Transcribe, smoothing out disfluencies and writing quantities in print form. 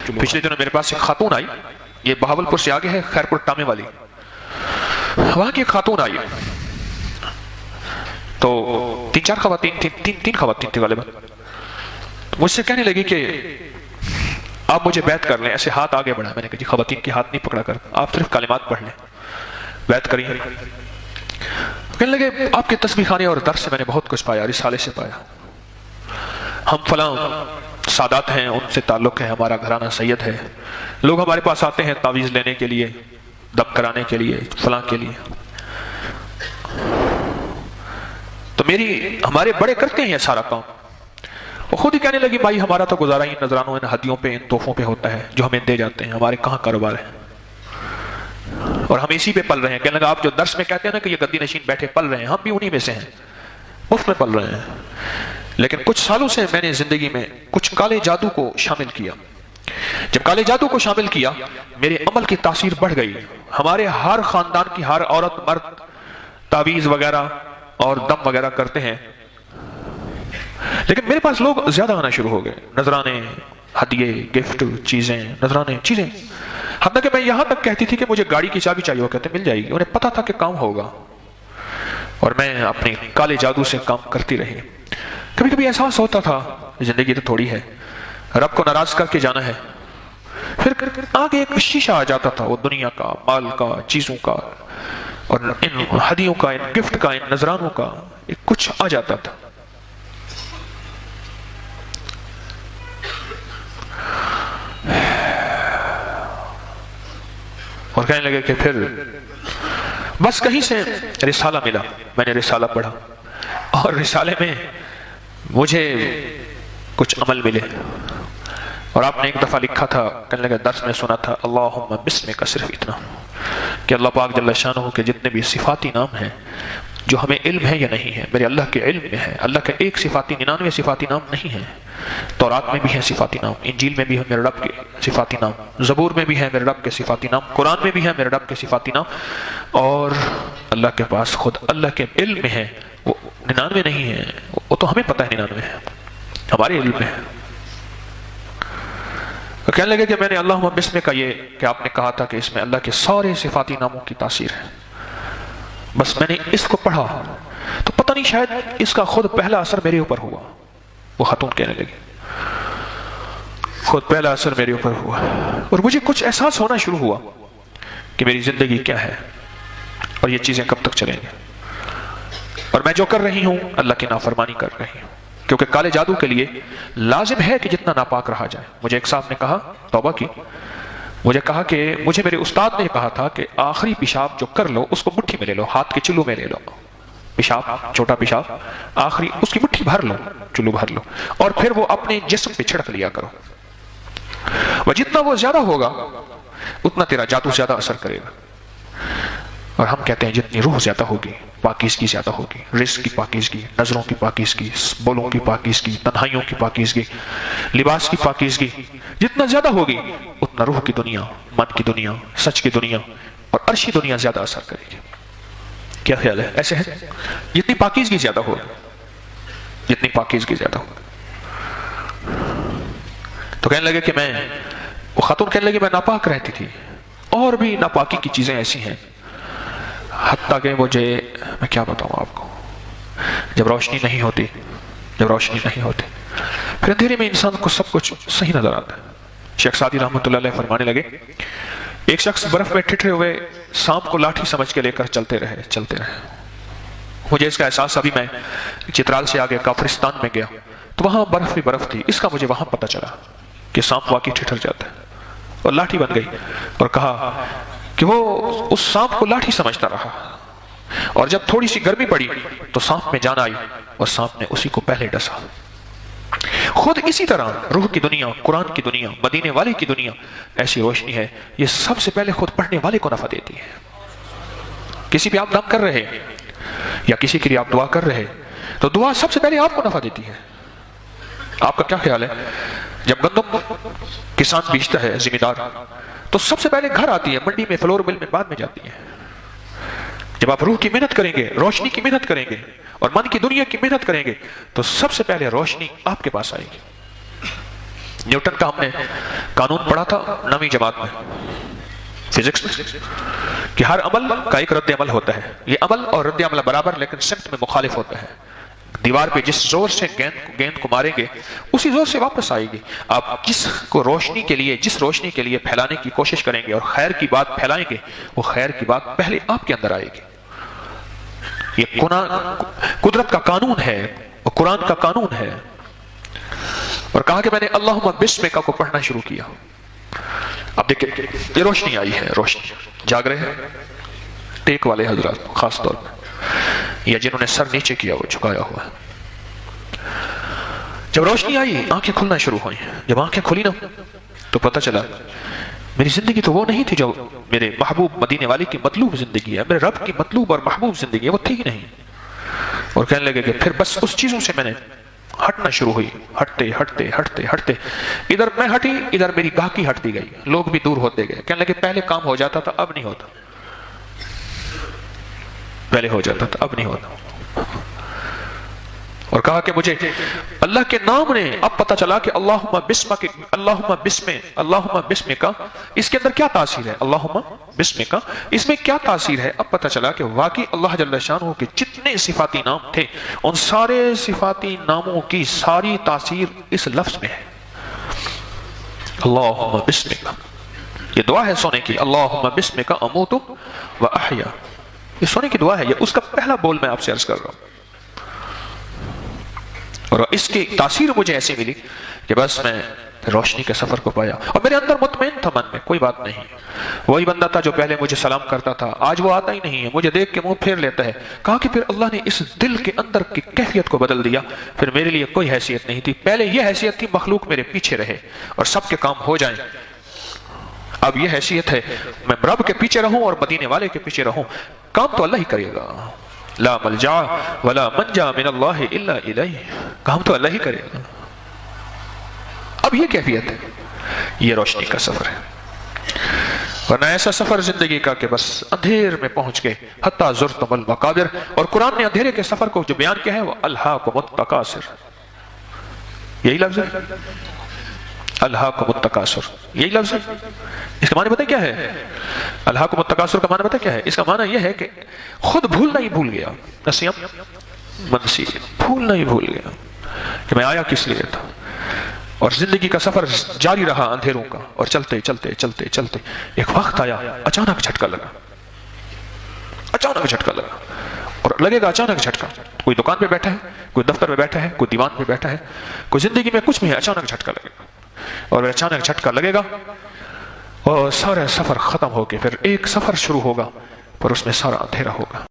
پچھلے دنوں میرے پاس ایک خاتون آئی، یہ بہاولپور سے آگے ہے، خیرپور ٹامے والی، وہاں کی ایک خاتون آئی تو تین خواتین تھی غالباً، مجھ سے کہنے لگی کہ آپ مجھے بیعت کر لیں، ایسے ہاتھ آگے بڑھا، میں نے کہا جی خواتین کی ہاتھ نہیں پکڑا کر، آپ صرف کلمات پڑھ لیں، بیعت کری۔ کہنے لگے آپ کے تسبیح خانے اور درس سے میں نے بہت کچھ پایا، رسالے سے پایا، ہم فلاں سادات ہیں ان سے تعلق ہے، ہمارا گھرانہ سید ہے، لوگ ہمارے پاس آتے ہیں تعویذ لینے کے لیے، دم کرانے کے لیے، فلاں کے لیے، تو ہمارے بڑے کرتے ہیں یہ سارا کام۔ وہ خود ہی کہنے لگی بھائی ہمارا تو گزارا ہی نذرانوں ان ہدیوں پہ، ان تحفوں پہ ہوتا ہے جو ہمیں دے جاتے ہیں، ہمارے کہاں کاروبار ہے، اور ہم اسی پہ پل رہے ہیں۔ کہنے لگا آپ جو درس میں کہتے ہیں نا کہ یہ گدی نشین بیٹھے پل رہے ہیں، ہم بھی انہی میں سے ہیں، مفت میں پل رہے ہیں۔ لیکن کچھ سالوں سے میں نے زندگی میں کچھ کالے جادو کو شامل کیا، جب کالے جادو کو شامل کیا میرے عمل کی تاثیر بڑھ گئی، ہمارے ہر خاندان کی ہر عورت مرد تعویذ وغیرہ اور دم وغیرہ کرتے ہیں، لیکن میرے پاس لوگ زیادہ آنا شروع ہو گئے، نذرانے، ہدیے، گفٹ، چیزیں، نذرانے، چیزیں، حتیٰ کہ میں یہاں تک کہتی تھی کہ مجھے گاڑی کی چابی چاہیے، وہ کہتے مل جائے گی، انہیں پتا تھا کہ کام ہوگا، اور میں اپنے کالے جادو سے کام کرتی رہی۔ کبھی کبھی احساس ہوتا تھا زندگی تو تھوڑی ہے، رب کو ناراض کر کے جانا ہے، پھر آگے ایک شیشہ آ جاتا تھا، وہ دنیا کا، مال کا، چیزوں کا، اور ان ہدیوں کا، ان گفٹ کا، ان نذرانوں کا ایک کچھ آ جاتا تھا۔ اور کہنے لگے کہ پھر بس کہیں سے رسالہ ملا، میں نے رسالہ پڑھا، اور رسالے میں مجھے کچھ عمل ملے، اور آپ نے ایک دفعہ لکھا تھا، کہنے لگے درس میں سنا تھا، اللہم بسمک، صرف اتنا کہ اللہ پاک جل شانہ کے جتنے بھی صفاتی نام ہیں جو ہمیں علم ہے یا نہیں ہے، میرے اللہ کے علم میں ہے، اللہ کے ایک صفاتی 99 صفاتی نام نہیں ہیں، تورات میں بھی ہیں صفاتی نام، انجیل میں بھی ہے میرے رب کے صفاتی نام، زبور میں بھی ہے میرے رب کے صفاتی نام، قرآن میں بھی ہے میرے رب کے صفاتی نام، اور اللہ کے پاس خود اللہ کے علم میں ہے، وہ 99 نہیں ہے، وہ تو ہمیں پتہ ہے 99 ہے، ہمارے علم میں ہے۔ کہنے لگے کہ میں نے اللہم بسمک کا یہ کہ آپ نے کہا تھا کہ اس میں اللہ کے سارے صفاتی ناموں کی تاثیر ہے، بس میں نے اس کو پڑھا تو پتہ نہیں شاید اس کا خود پہلا اثر میرے اوپر ہوا۔ وہ خاتون کہنے لگی خود پہلا اثر میرے اوپر ہوا، اور مجھے کچھ احساس ہونا شروع ہوا کہ میری زندگی کیا ہے اور یہ چیزیں کب تک چلیں گے، اور میں جو کر رہی ہوں اللہ کی نافرمانی کر رہی ہوں، کیونکہ کالے جادو کے لیے لازم ہے کہ جتنا ناپاک رہا جائے۔ مجھے ایک صاحب نے کہا، توبہ کی، مجھے کہا کہ مجھے میرے استاد نے کہا تھا کہ آخری پیشاب جو کر لو اس کو مٹھی میں لے لو، ہاتھ کے چلو میں لے لو، پیشاب، چھوٹا پیشاب، آخری اس کی مٹھی بھر لو، چلو بھر لو، اور پھر وہ اپنے جسم پہ چھڑک لیا کرو، وہ جتنا وہ زیادہ ہوگا اتنا تیرا جادو زیادہ اثر کرے گا۔ اور ہم کہتے ہیں جتنی روح زیادہ ہوگی پاکیزگی زیادہ ہوگی، رزق کی پاکیزگی، نظروں کی پاکیزگی، بولوں کی پاکیزگی، تنہائیوں کی پاکیزگی، لباس کی پاکیزگی جتنا زیادہ ہوگی اتنا روح کی دنیا، من کی دنیا، سچ کی دنیا اور عرشی دنیا زیادہ اثر کرے گی۔ کیا خیال ہے؟ ایسے ہے جتنی پاکیزگی زیادہ ہوگی، جتنی پاکیزگی زیادہ ہوگی۔ تو کہنے لگے کہ وہ خاتون کہنے لگے میں ناپاک رہتی تھی، اور بھی ناپاکی کی چیزیں ایسی ہیں، حتیٰ کہ میں کیا بتاؤں آپ کو، جب روشنی نہیں ہوتی پھر اندھیرے میں انسان کو سب کچھ صحیح نظر آتا ہے۔ شیخ سعدی رحمۃ اللہ علیہ فرمانے لگے ایک شخص برف میں ٹھٹھرے ہوئے سانپ کو لاٹھی سمجھ کے لے کر چلتے رہے۔ مجھے اس کا احساس، ابھی میں چترال سے آگے کافرستان میں گیا تو وہاں برف ہی برف تھی، اس کا مجھے وہاں پتہ چلا کہ سانپ واقعی ٹھٹھر جاتا ہے، اور لاٹھی بن گئی، اور کہا کہ وہ اس سانپ کو لاٹھی سمجھتا رہا، اور جب تھوڑی سی گرمی پڑی تو سانپ میں جان آئی اور سانپ نے اسی کو پہلے ڈسا۔ خود اسی طرح روح کی دنیا، قرآن کی دنیا، مدینے والے کی دنیا ایسی روشنی ہے، یہ سب سے پہلے خود پڑھنے والے کو نفع دیتی ہے۔ کسی پہ آپ دم کر رہے یا کسی کے لیے آپ دعا کر رہے تو دعا سب سے پہلے آپ کو نفع دیتی ہے۔ آپ کا کیا خیال ہے؟ جب گندم کسان بیچتا ہے ذمہ دار تو سب سے پہلے گھر آتی ہے، منڈی میں، فلور مل میں بعد میں جاتی ہے۔ جب آپ روح کی محنت کریں گے، روشنی کی محنت کریں گے اور من کی دنیا کی محنت کریں گے تو سب سے پہلے روشنی آپ کے پاس آئے گی۔ نیوٹن کا ہم نے قانون پڑھا تھا 9ویں جماعت میں فزکس میں کہ ہر عمل کا ایک رد عمل ہوتا ہے. یہ عمل اور رد عمل برابر لیکن سمت میں مخالف ہوتا ہے. دیوار پہ جس زور سے گیند کو ماریں گے اسی زور سے واپس آئے گی. آپ جس روشنی کے لیے پھیلانے کی کوشش کریں گے اور خیر کی بات پھیلائیں گے وہ خیر کی بات پہلے آپ کے اندر آئے گی. یہ قدرت کا قانون ہے اور قرآن کا قانون ہے. اور کہا کہ میں نے اللہم بسمک کو پڑھنا شروع کیا. اب دیکھیں یہ روشنی آئی ہے. روشنی جاگ رہے ہیں ٹیک والے حضرات خاص طور پہ یا جنہوں نے سر نیچے کیا وہ جھکایا ہوا ہے. جب روشنی آئی آنکھیں کھلنا شروع ہوئی. جب آنکھیں کھلی نا تو پتہ چلا میری زندگی تو وہ نہیں تھی جو میرے محبوب مدینے والی کی مطلوب زندگی ہے. میرے رب کی مطلوب اور محبوب زندگی ہے وہ تھی ہی نہیں. اور کہنے لگے کہ پھر بس اس چیزوں سے میں نے ہٹنا شروع ہوئی. ہٹتے ہٹتے ہٹتے ہٹتے ادھر میں ہٹی ادھر میری گاہکی ہٹتی گئی. لوگ بھی دور ہوتے گئے. کہنے لگے پہلے کام ہو جاتا تھا اب نہیں ہوتا. پہلے ہو جاتا تھا اب نہیں ہوتا. اور کہا کہ مجھے اللہ کے نام نے اب پتہ چلا کہ اللہم بسمک اس کے اندر کیا تاثیر ہے. اللہم بسمک اس میں کیا تاثیر ہے. اب پتہ چلا کہ واقعی اللہ جل شانہ کے جتنے صفاتی نام تھے ان سارے صفاتی ناموں کی ساری تاثیر اس لفظ میں ہے. اللہم بسمک. یہ دعا ہے سونے کی. اللہم بسمک اموت و احیا. یہ سونے کی دعا ہے. یہ اس کا پہلا بول میں آپ سے عرض کر رہا ہوں. اور اس کی تاثیر مجھے ایسی ملی کہ بس میں روشنی کے سفر کو پایا. اور میرے اندر مطمئن تھا من میں کوئی بات نہیں. وہی بندہ تھا جو پہلے مجھے سلام کرتا تھا آج وہ آتا ہی نہیں ہے. مجھے دیکھ کے منہ پھیر لیتا ہے. کہا کہ پھر اللہ نے اس دل کے اندر کی کیفیت کو بدل دیا. پھر میرے لیے کوئی حیثیت نہیں تھی. پہلے یہ حیثیت تھی مخلوق میرے پیچھے رہے اور سب کے کام ہو جائیں. اب یہ حیثیت ہے میں رب کے پیچھے رہوں اور مدینے والے کے پیچھے رہوں. کام تو اللہ ہی کرے گا. لا ملجا ولا منجا من اللہ الا الیہ. کام تو اللہ ہی کرے گا. اب یہ کیفیت ہے. یہ روشنی کا سفر ہے. ورنہ ایسا سفر زندگی کا کہ بس اندھیر میں پہنچ گئے حتی زرتم المقابر. اور قرآن نے اندھیرے کے سفر کو جو بیان کیا ہے وہ الہاکم التکاثر. یہی لفظ ہے الہاکم التکاثر. یہی لفظ ہے. اس کا معنی پتہ کیا ہے. الہاکم التکاثر کا معنی پتہ کیا ہے. اس کا معنی یہ ہے کہ خود بھولنا ہی بھول گیا. نسیم منسی بھولنا ہی بھول گیا کہ میں آیا کس لیے تھا. اور زندگی کا سفر جاری رہا اندھیروں کا. اور چلتے چلتے چلتے چلتے ایک وقت آیا اچانک جھٹکا لگا. اچانک جھٹکا لگا. اور لگے گا اچانک جھٹکا. کوئی دکان پہ بیٹھا ہے کوئی دفتر میں بیٹھا ہے کوئی دیوان پہ بیٹھا ہے کوئی زندگی میں کچھ بھی ہے. اچانک جھٹکا لگے گا. اور اچانک جھٹکا لگے گا اور سارا سفر ختم ہو کے پھر ایک سفر شروع ہوگا پر اس میں سارا اندھیرا ہوگا.